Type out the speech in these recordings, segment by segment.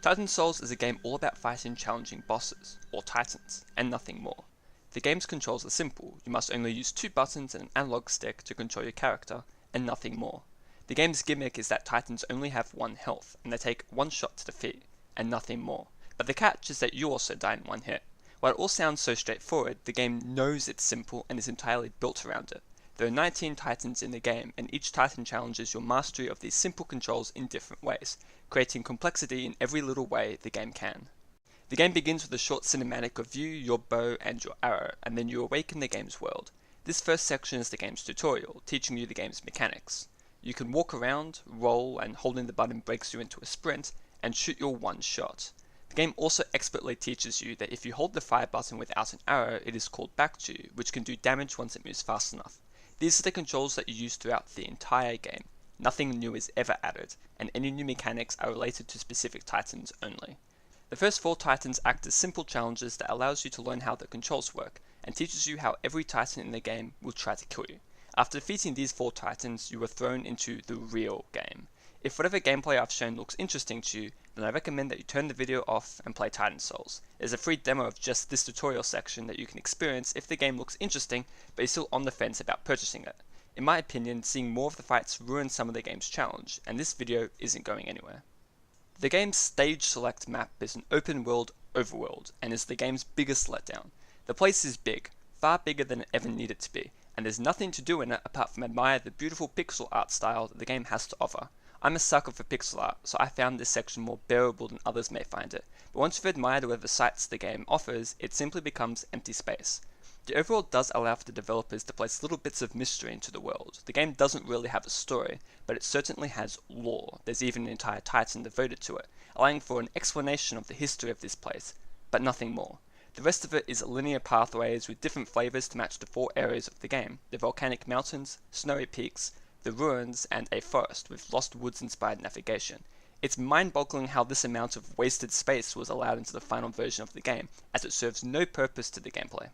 Titan Souls is a game all about fighting challenging bosses, or titans, and nothing more. The game's controls are simple. You must only use 2 buttons and an analog stick to control your character, and nothing more. The game's gimmick is that titans only have 1 health, and they take 1 shot to defeat, and nothing more. But the catch is that you also die in 1 hit. While it all sounds so straightforward, the game knows it's simple and is entirely built around it. There are 19 titans in the game, and each titan challenges your mastery of these simple controls in different ways, creating complexity in every little way the game can. The game begins with a short cinematic of you, your bow, and your arrow, and then you awaken the game's world. This first section is the game's tutorial, teaching you the game's mechanics. You can walk around, roll, and holding the button breaks you into a sprint, and shoot your 1 shot. The game also expertly teaches you that if you hold the fire button without an arrow, it is called back to you, which can do damage once it moves fast enough. These are the controls that you use throughout the entire game. Nothing new is ever added, and any new mechanics are related to specific titans only. The first 4 titans act as simple challenges that allows you to learn how the controls work, and teaches you how every titan in the game will try to kill you. After defeating these 4 titans, you are thrown into the real game. If whatever gameplay I've shown looks interesting to you, then I recommend that you turn the video off and play Titan Souls. There's a free demo of just this tutorial section that you can experience if the game looks interesting, but you're still on the fence about purchasing it. In my opinion, seeing more of the fights ruins some of the game's challenge, and this video isn't going anywhere. The game's stage select map is an open world Overworld, and is the game's biggest letdown. The place is big, far bigger than it ever needed to be, and there's nothing to do in it apart from admire the beautiful pixel art style that the game has to offer. I'm a sucker for pixel art, so I found this section more bearable than others may find it, but once you've admired all of the sights the game offers, it simply becomes empty space. The Overworld does allow for the developers to place little bits of mystery into the world. The game doesn't really have a story, but it certainly has lore. There's even an entire titan devoted to it, allowing for an explanation of the history of this place, but nothing more. The rest of it is linear pathways with different flavors to match the 4 areas of the game: the volcanic mountains, snowy peaks, the ruins, and a forest with Lost Woods inspired navigation. It's mind-boggling how this amount of wasted space was allowed into the final version of the game, as it serves no purpose to the gameplay.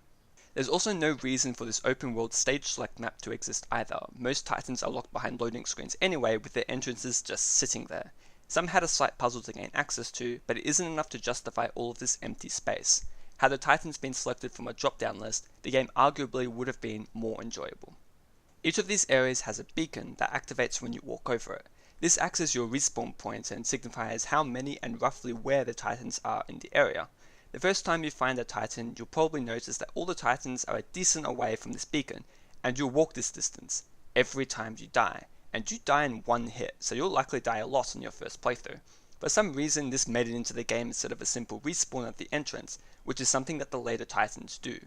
There's also no reason for this open world stage select map to exist either. Most titans are locked behind loading screens anyway, with their entrances just sitting there. Some had a slight puzzle to gain access to, but it isn't enough to justify all of this empty space. Had the titans been selected from a drop-down list, the game arguably would have been more enjoyable. Each of these areas has a beacon that activates when you walk over it. This acts as your respawn point and signifies how many and roughly where the titans are in the area. The first time you find a titan, you'll probably notice that all the titans are a decent away from this beacon, and you'll walk this distance every time you die. And you die in 1 hit, so you'll likely die a lot on your first playthrough. For some reason, this made it into the game instead of a simple respawn at the entrance, which is something that the later titans do.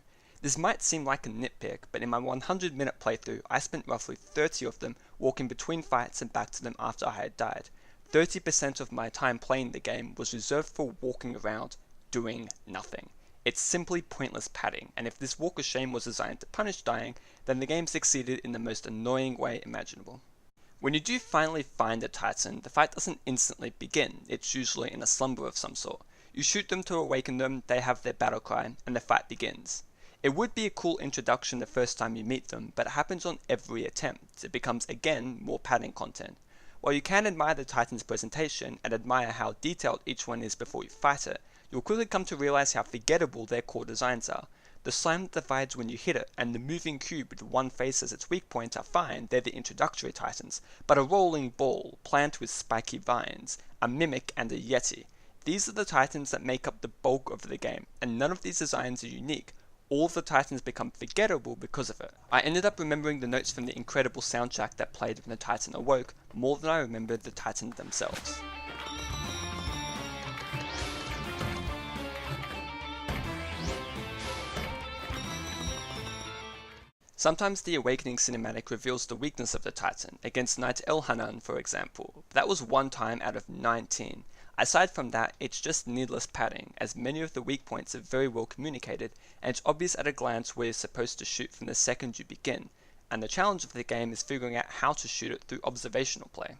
This might seem like a nitpick, but in my 100-minute playthrough, I spent roughly 30 of them walking between fights and back to them after I had died. 30% of my time playing the game was reserved for walking around, doing nothing. It's simply pointless padding, and if this walk of shame was designed to punish dying, then the game succeeded in the most annoying way imaginable. When you do finally find a titan, the fight doesn't instantly begin. It's usually in a slumber of some sort. You shoot them to awaken them, they have their battle cry, and the fight begins. It would be a cool introduction the first time you meet them, but it happens on every attempt. It becomes, again, more padding content. While you can admire the titan's presentation, and admire how detailed each one is before you fight it, you'll quickly come to realize how forgettable their core designs are. The slime that divides when you hit it, and the moving cube with 1 face as its weak point are fine, they're the introductory titans, but a rolling ball, plant with spiky vines, a mimic, and a yeti. These are the titans that make up the bulk of the game, and none of these designs are unique. All of the titans become forgettable because of it. I ended up remembering the notes from the incredible soundtrack that played when the titan awoke more than I remembered the titans themselves. Sometimes the Awakening cinematic reveals the weakness of the Titan, against Knight Elhanan for example, but that was 1 time out of 19. Aside from that, it's just needless padding, as many of the weak points are very well communicated, and it's obvious at a glance where you're supposed to shoot from the second you begin, and the challenge of the game is figuring out how to shoot it through observational play.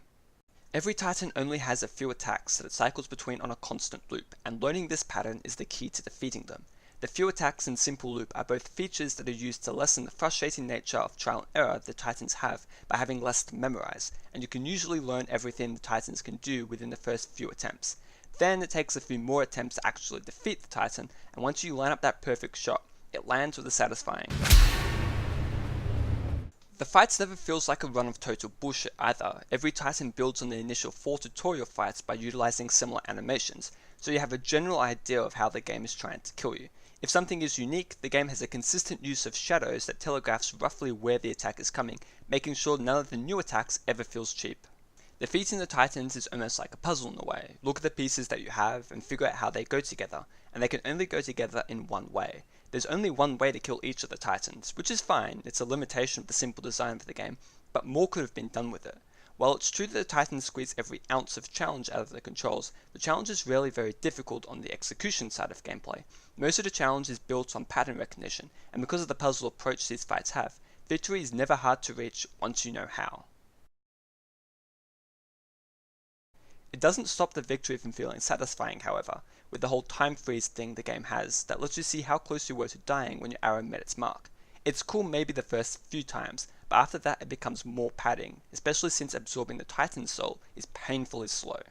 Every Titan only has a few attacks that it cycles between on a constant loop, and learning this pattern is the key to defeating them. The few attacks and simple loop are both features that are used to lessen the frustrating nature of trial and error the Titans have by having less to memorize, and you can usually learn everything the Titans can do within the first few attempts. Then it takes a few more attempts to actually defeat the Titan, and once you line up that perfect shot, it lands with a satisfying. The fights never feels like a run of total bullshit either. Every Titan builds on the initial 4 tutorial fights by utilizing similar animations, so you have a general idea of how the game is trying to kill you. If something is unique, the game has a consistent use of shadows that telegraphs roughly where the attack is coming, making sure none of the new attacks ever feels cheap. Defeating the Titans is almost like a puzzle in a way. Look at the pieces that you have and figure out how they go together, and they can only go together in one way. There's only one way to kill each of the Titans, which is fine, it's a limitation of the simple design of the game, but more could have been done with it. While it's true that the Titans squeeze every ounce of challenge out of the controls, the challenge is rarely very difficult on the execution side of gameplay. Most of the challenge is built on pattern recognition, and because of the puzzle approach these fights have, victory is never hard to reach once you know how. It doesn't stop the victory from feeling satisfying, however, with the whole time freeze thing the game has that lets you see how close you were to dying when your arrow met its mark. It's cool maybe the first few times, but after that it becomes more padding, especially since absorbing the Titan's soul is painfully slow.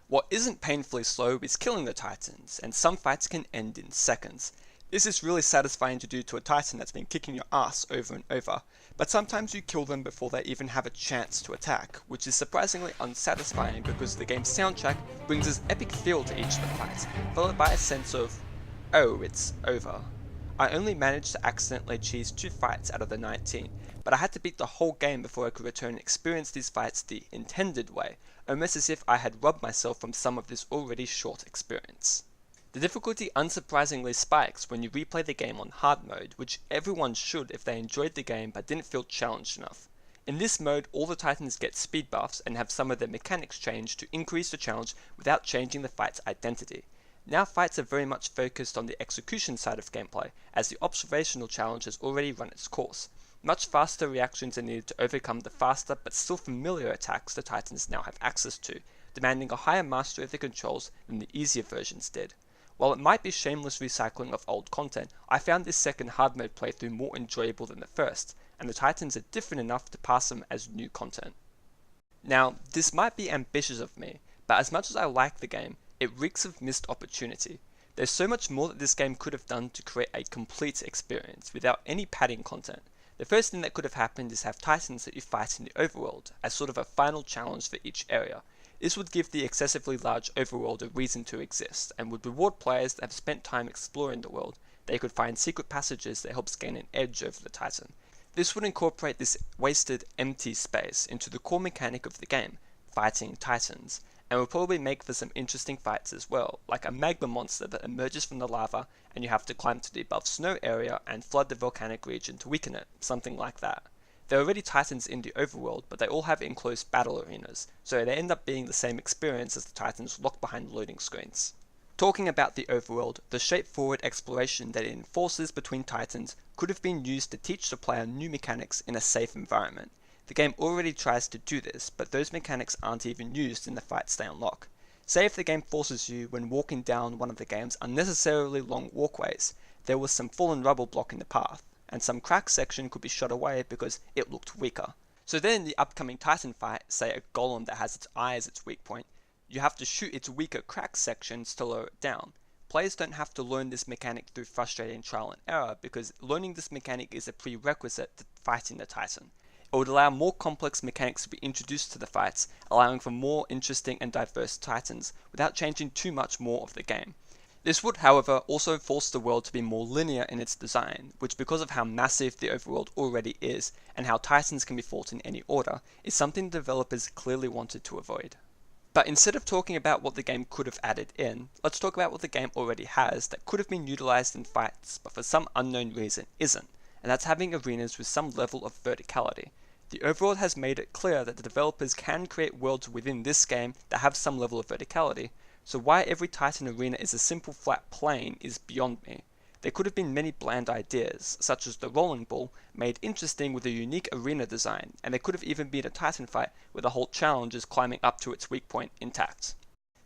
What isn't painfully slow is killing the Titans, and some fights can end in seconds. This is really satisfying to do to a Titan that's been kicking your ass over and over, but sometimes you kill them before they even have a chance to attack, which is surprisingly unsatisfying because the game's soundtrack brings this epic feel to each of the fights, followed by a sense of, oh, it's over. I only managed to accidentally cheese 2 fights out of the 19, but I had to beat the whole game before I could return and experience these fights the intended way, almost as if I had robbed myself from some of this already short experience. The difficulty unsurprisingly spikes when you replay the game on hard mode, which everyone should if they enjoyed the game but didn't feel challenged enough. In this mode, all the Titans get speed buffs and have some of their mechanics changed to increase the challenge without changing the fight's identity. Now fights are very much focused on the execution side of gameplay, as the observational challenge has already run its course. Much faster reactions are needed to overcome the faster but still familiar attacks the Titans now have access to, demanding a higher mastery of the controls than the easier versions did. While it might be shameless recycling of old content, I found this second hard mode playthrough more enjoyable than the first, and the Titans are different enough to pass them as new content. Now, this might be ambitious of me, but as much as I like the game, it reeks of missed opportunity. There's so much more that this game could have done to create a complete experience without any padding content. The first thing that could have happened is have Titans that you fight in the Overworld, as sort of a final challenge for each area. This would give the excessively large overworld a reason to exist, and would reward players that have spent time exploring the world. They could find secret passages that helps gain an edge over the Titan. This would incorporate this wasted, empty space into the core mechanic of the game, fighting Titans, and would probably make for some interesting fights as well, like a magma monster that emerges from the lava and you have to climb to the above snow area and flood the volcanic region to weaken it, something like that. There are already Titans in the Overworld, but they all have enclosed battle arenas, so they end up being the same experience as the Titans locked behind loading screens. Talking about the Overworld, the straightforward exploration that it enforces between Titans could have been used to teach the player new mechanics in a safe environment. The game already tries to do this, but those mechanics aren't even used in the fights they unlock. Say if the game forces you when walking down one of the game's unnecessarily long walkways, there was some fallen rubble blocking the path, and some cracked section could be shot away because it looked weaker. So then in the upcoming Titan fight, say a golem that has its eye as its weak point, you have to shoot its weaker cracked sections to lower it down. Players don't have to learn this mechanic through frustrating trial and error because learning this mechanic is a prerequisite to fighting the Titan. It would allow more complex mechanics to be introduced to the fights, allowing for more interesting and diverse Titans without changing too much more of the game. This would, however, also force the world to be more linear in its design, which because of how massive the overworld already is, and how Titans can be fought in any order, is something the developers clearly wanted to avoid. But instead of talking about what the game could have added in, let's talk about what the game already has that could have been utilized in fights, but for some unknown reason isn't, and that's having arenas with some level of verticality. The Overworld has made it clear that the developers can create worlds within this game that have some level of verticality, so why every Titan arena is a simple flat plane is beyond me. There could have been many bland ideas, such as the rolling ball, made interesting with a unique arena design, and there could have even been a Titan fight where the whole challenge is climbing up to its weak point intact.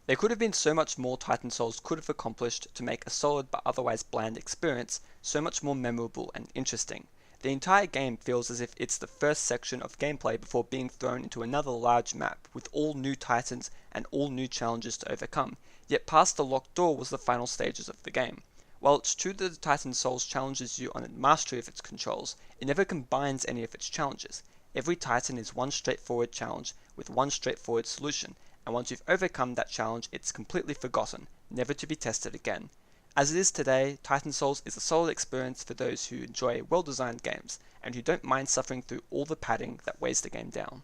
There could have been so much more Titan Souls could have accomplished to make a solid but otherwise bland experience so much more memorable and interesting. The entire game feels as if it's the first section of gameplay before being thrown into another large map with all new titans and all new challenges to overcome, yet past the locked door was the final stages of the game. While it's true that the Titan Souls challenges you on a mastery of its controls, it never combines any of its challenges. Every Titan is one straightforward challenge with one straightforward solution, and once you've overcome that challenge, it's completely forgotten, never to be tested again. As it is today, Titan Souls is a solid experience for those who enjoy well-designed games, and who don't mind suffering through all the padding that weighs the game down.